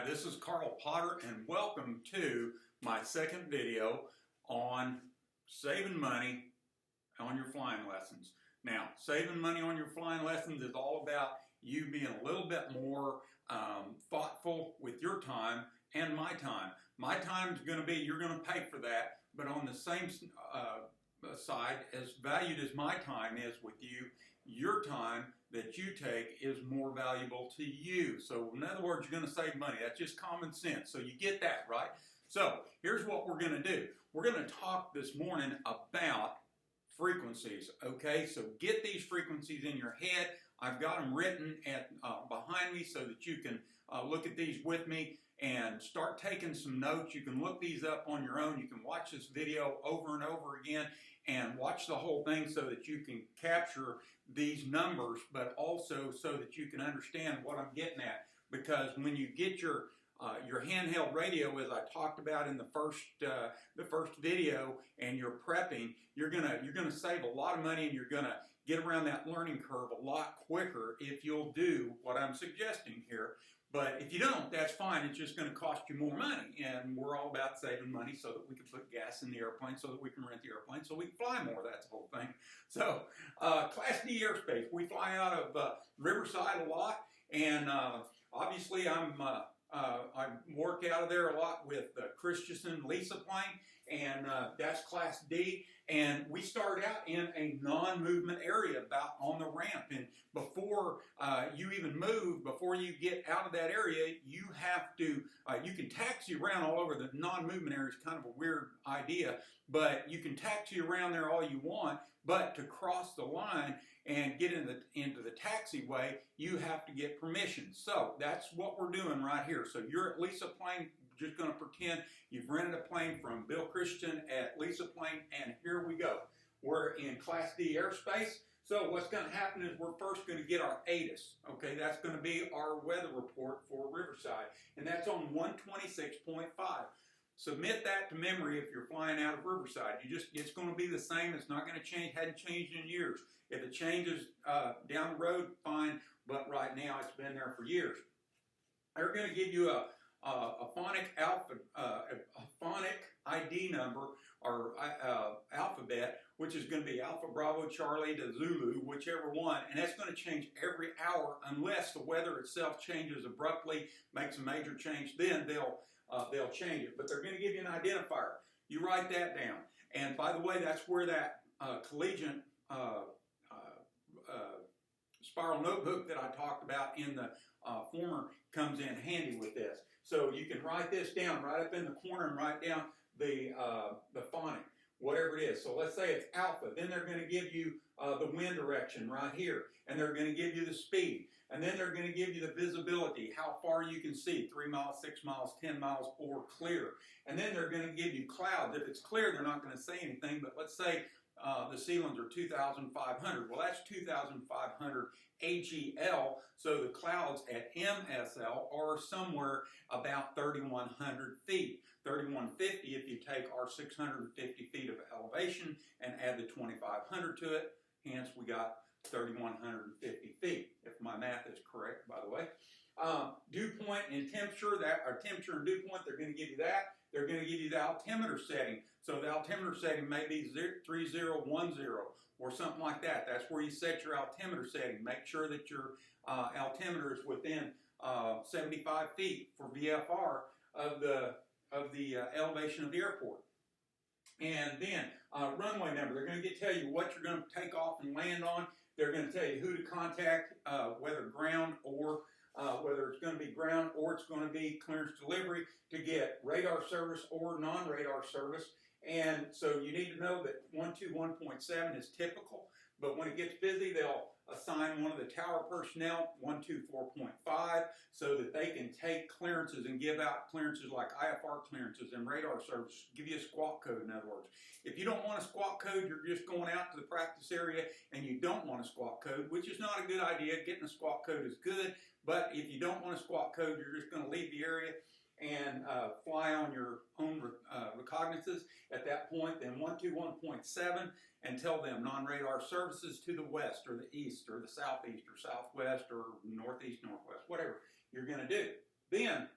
Hi, this is Carl Potter and welcome to my second video on saving money on your flying lessons. Now, saving money on your flying lessons is all about you being a little bit more thoughtful with your time and my time. My time is going to be, you're going to pay for that, but on the same side, as valued as my time is with you, your time that you take is more valuable to you. So in other words, you're going to save money. That's just common sense. So you get that, right? So here's what we're going to do. We're going to talk this morning about frequencies. Okay, so get these frequencies in your head. I've got them written at behind me so that you can look at these with me and start taking some notes. You can look these up on your own. You can watch this video over and over again and watch the whole thing so that you can capture these numbers, but also so that you can understand what I'm getting at. Because when you get your handheld radio, as I talked about in the first video, and you're prepping, you're gonna save a lot of money and you're gonna get around that learning curve a lot quicker if you'll do what I'm suggesting here. But if you don't, that's fine. It's just going to cost you more money. And we're all about saving money so that we can put gas in the airplane, so that we can rent the airplane, so we can fly more. That's the whole thing. So Class D airspace. We fly out of Riverside a lot. And obviously I work out of there a lot with Christensen Lisa plane, and that's Class D. And we start out in a non-movement area about on the ramp. And before you even move, before you get out of that area, you have to, you can taxi around all over. The non-movement area is kind of a weird idea, but you can taxi around there all you want. But to cross the line and get into the taxiway, you have to get permission. So that's what we're doing right here. So you're at Lisa plane, just going to pretend you've rented a plane from Bill Christian at Lisa plane, and here we go. We're in Class D airspace. So what's going to happen is we're first going to get our ATIS. Okay, that's going to be our weather report for Riverside, and that's on 126.5. Submit that to memory if you're flying out of Riverside. It's going to be the same. It's not going to change. Hadn't changed in years. If it changes down the road, fine. But right now, it's been there for years. They're going to give you a phonic ID number or alphabet, which is going to be Alpha Bravo Charlie to Zulu, whichever one, and that's going to change every hour unless the weather itself changes abruptly, makes a major change. Then they'll change it. But they're going to give you an identifier. You write that down. And by the way, that's where that collegiate spiral notebook that I talked about in the former comes in handy with this. So you can write this down right up in the corner and write down the phonic, whatever it is. So let's say it's alpha. Then they're going to give you the wind direction right here. And they're going to give you the speed. And then they're going to give you the visibility, how far you can see, 3 miles, 6 miles, 10 miles, or clear. And then they're going to give you clouds. If it's clear, they're not going to say anything. But let's say the ceilings are 2,500. Well, that's 2,500 AGL, so the clouds at MSL are somewhere about 3,100 feet. 3,150 if you take our 650 feet of elevation and add the 2,500 to it. Hence, we got 3,150 feet, if my math is correct, by the way. Dew point and temperature, temperature and dew point, they're going to give you that. They're going to give you the altimeter setting. So the altimeter setting may be 3010 or something like that. That's where you set your altimeter setting. Make sure that your altimeter is within 75 feet for VFR of the elevation of the airport. And then runway number. They're going to tell you what you're going to take off and land on. They're going to tell you who to contact, whether ground or whether it's going to be ground or it's going to be clearance delivery to get radar service or non-radar service. And so you need to know that 121.7 is typical, but when it gets busy, they'll assign one of the tower personnel 124.5 so that they can take clearances and give out clearances like IFR clearances and radar service, give you a squawk code, in other words. If you don't want a squawk code, you're just going out to the practice area and you don't want a squawk code, which is not a good idea. Getting a squawk code is good, but if you don't want a squawk code, you're just going to leave the area and fly on your own recognizances at that point, then 121.7, and tell them non-radar services to the west or the east or the southeast or southwest or northeast, northwest, whatever you're going to do. Then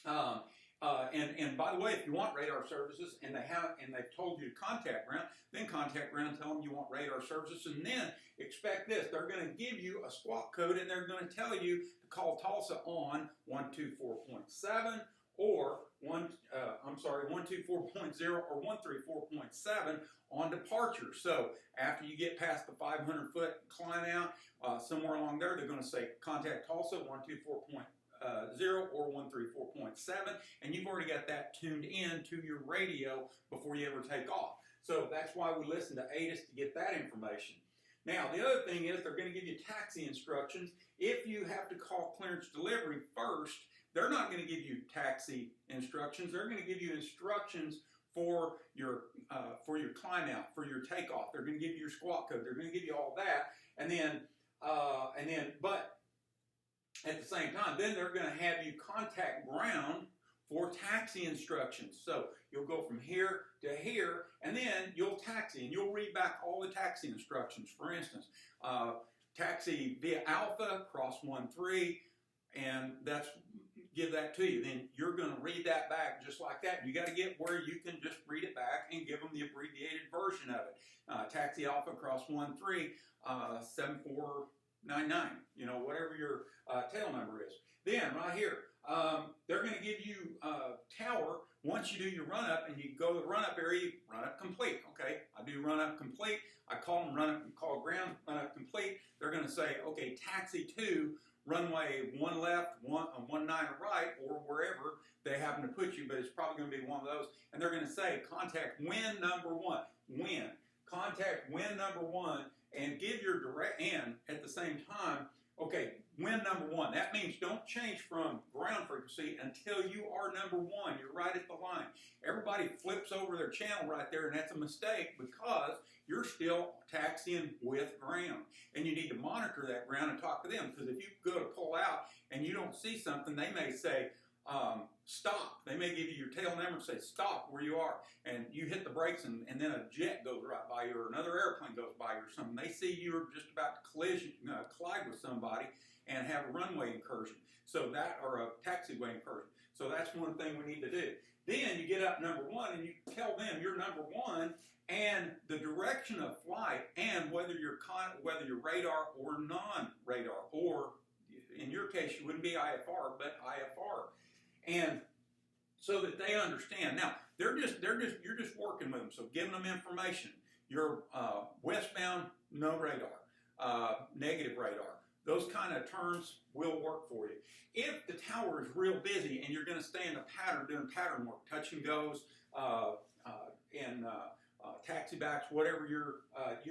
And by the way, if you want radar services and they've told you to contact ground, then contact ground, tell them you want radar services, and then expect this: they're going to give you a squawk code, and they're going to tell you to call Tulsa on 124.7 or 124.0 or 134.7 on departure. So after you get past the 500-foot climb out, somewhere along there, they're going to say contact Tulsa 124.0 or 134.7, and you've already got that tuned in to your radio before you ever take off. So that's why we listen to ATIS to get that information. Now, the other thing is they're going to give you taxi instructions. If you have to call clearance delivery first, they're not going to give you taxi instructions. They're going to give you instructions for your climb out, for your takeoff. They're going to give you your squawk code. They're going to give you all that, but at the same time, then they're going to have you contact ground for taxi instructions. So you'll go from here to here, and then you'll taxi, and you'll read back all the taxi instructions. For instance, taxi via Alpha, cross 13, and give that to you. Then you're going to read that back just like that. You got to get where you can just read it back and give them the abbreviated version of it. Taxi Alpha, cross 13, 7499, whatever your tail number is. Then right here, they're going to give you tower. Once you do your run up and you go to the run up area, you run up complete. Okay, I do run up complete. I call them run up and call ground run up complete. They're going to say, okay, taxi to runway 1 left, 19 right, or wherever they happen to put you, but it's probably going to be one of those. And they're going to say contact wind number 1. Wind. Contact wind number 1 and give your direct, and at the same time, okay, wind number 1. That means don't change from ground frequency until you are number 1. You're right at the line. Everybody flips over their channel right there, and that's a mistake because you're still taxiing with ground. And you need to monitor that ground and talk to them, because if you go to pull out and you don't see something, they may say, stop. They may give you your tail number and say, stop where you are. And you hit the brakes, and then a jet goes right by you, or another airplane goes by you, or something. They see you're just about to collide with somebody and have a runway incursion. So that, or a taxiway incursion. So that's one thing we need to do. Then you get up number 1 and you tell them you're number 1 and the direction of flight, and whether you're radar or non-radar, or in your case you wouldn't be IFR but IFR, and so that they understand. Now you're just working with them, so giving them information. You're westbound, no radar, negative radar. Those kind of terms will work for you. If the tower is real busy and you're going to stay in a pattern, doing pattern work, touch and goes, taxi backs, whatever you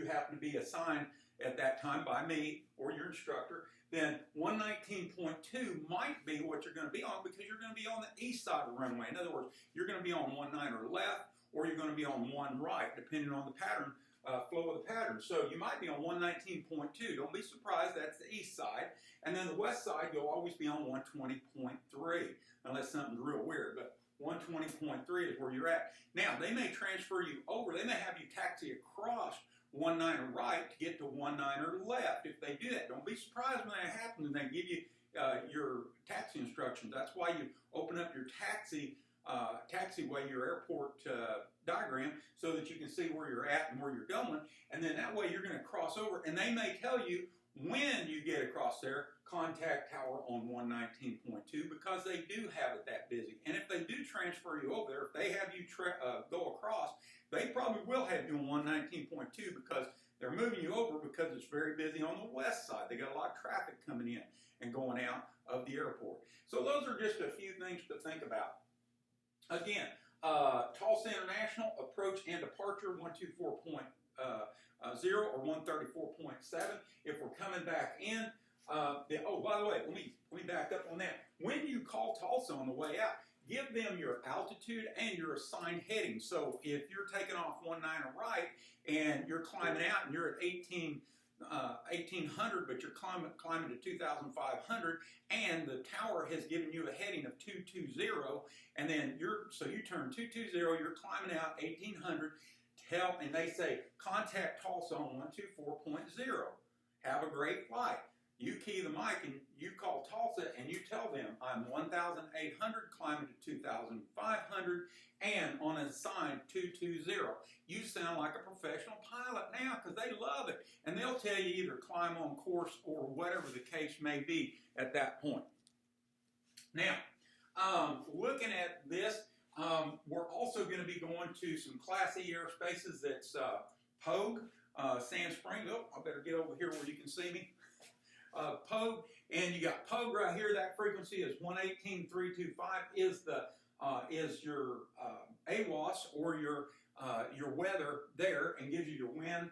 happen to be assigned at that time by me or your instructor, then 119.2 might be what you're going to be on, because you're going to be on the east side of the runway. In other words, you're going to be on 19 left, or you're going to be on 1 right, depending on the pattern, flow of the pattern. So you might be on 119.2. Don't be surprised, that's the east side. And then the west side, you'll always be on 120.3, unless something's real weird. But 120.3 is where you're at. Now, they may transfer you over. They may have you taxi across 19 right to get to 19 left. If they do that, don't be surprised when that happens and they give you your taxi instructions. That's why you open up your taxiway, your airport diagram, so that you can see where you're at and where you're going. And then that way you're going to cross over, and they may tell you when you get across there, contact tower on 119.2, because they do have it that busy. And if they do transfer you over there, if they have you go across, they probably will have you on 119.2, because they're moving you over because it's very busy on the west side. They got a lot of traffic coming in and going out of the airport. So those are just a few things to think about. Again, Tulsa International, approach and departure 124.0 or 134.7. If we're coming back in, by the way, let me back up on that. When you call Tulsa on the way out, give them your altitude and your assigned heading. So if you're taking off 19 right and you're climbing out and you're at 1800, but you're climbing to 2500, and the tower has given you a heading of 220, and then you turn 220, you're climbing out 1800, and they say contact Tulsa on 124.0. Have a great flight. you key the mic and you call Tulsa and you tell them, I'm 1,800 climbing to 2,500 and on a sign 220. You sound like a professional pilot now because they love it. And they'll tell you either climb on course or whatever the case may be at that point. Now, looking at this, we're also going to be going to some Class E airspaces. That's Pogue, Sand Springs. Oh, I better get over here where you can see me. Pogue, and you got Pogue right here. That frequency is 118.325. Is your AWOS or your weather there, and gives you your wind,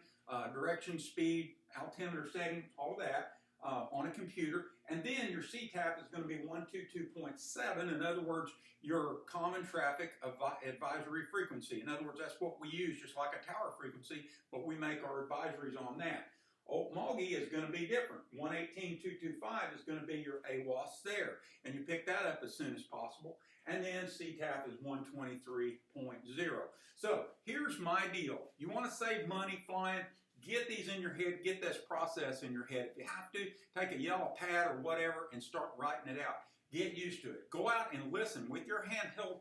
direction, speed, altimeter setting, all that on a computer. And then your CTAP is going to be 122.7. In other words, your common traffic advisory frequency. In other words, that's what we use, just like a tower frequency, but we make our advisories on that. Okmulgee is going to be different. 118.225 is going to be your AWOS there, and you pick that up as soon as possible. And then CTAP is 123.0. So here's my deal. You want to save money flying? Get these in your head. Get this process in your head. If you have to, take a yellow pad or whatever and start writing it out. Get used to it. Go out and listen with your handheld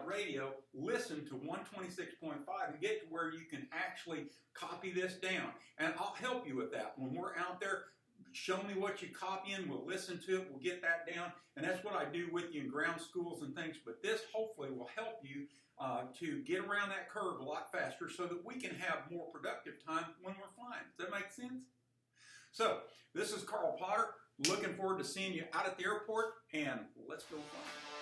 radio. Listen to 126.5 and get to where you can actually copy this down. And I'll help you with that. When we're out there, show me what you're copying. We'll listen to it. We'll get that down. And that's what I do with you in ground schools and things. But this hopefully will help you to get around that curve a lot faster so that we can have more productive time when we're flying. Does that make sense? So this is Carl Potter. Looking forward to seeing you out at the airport, and let's go fly.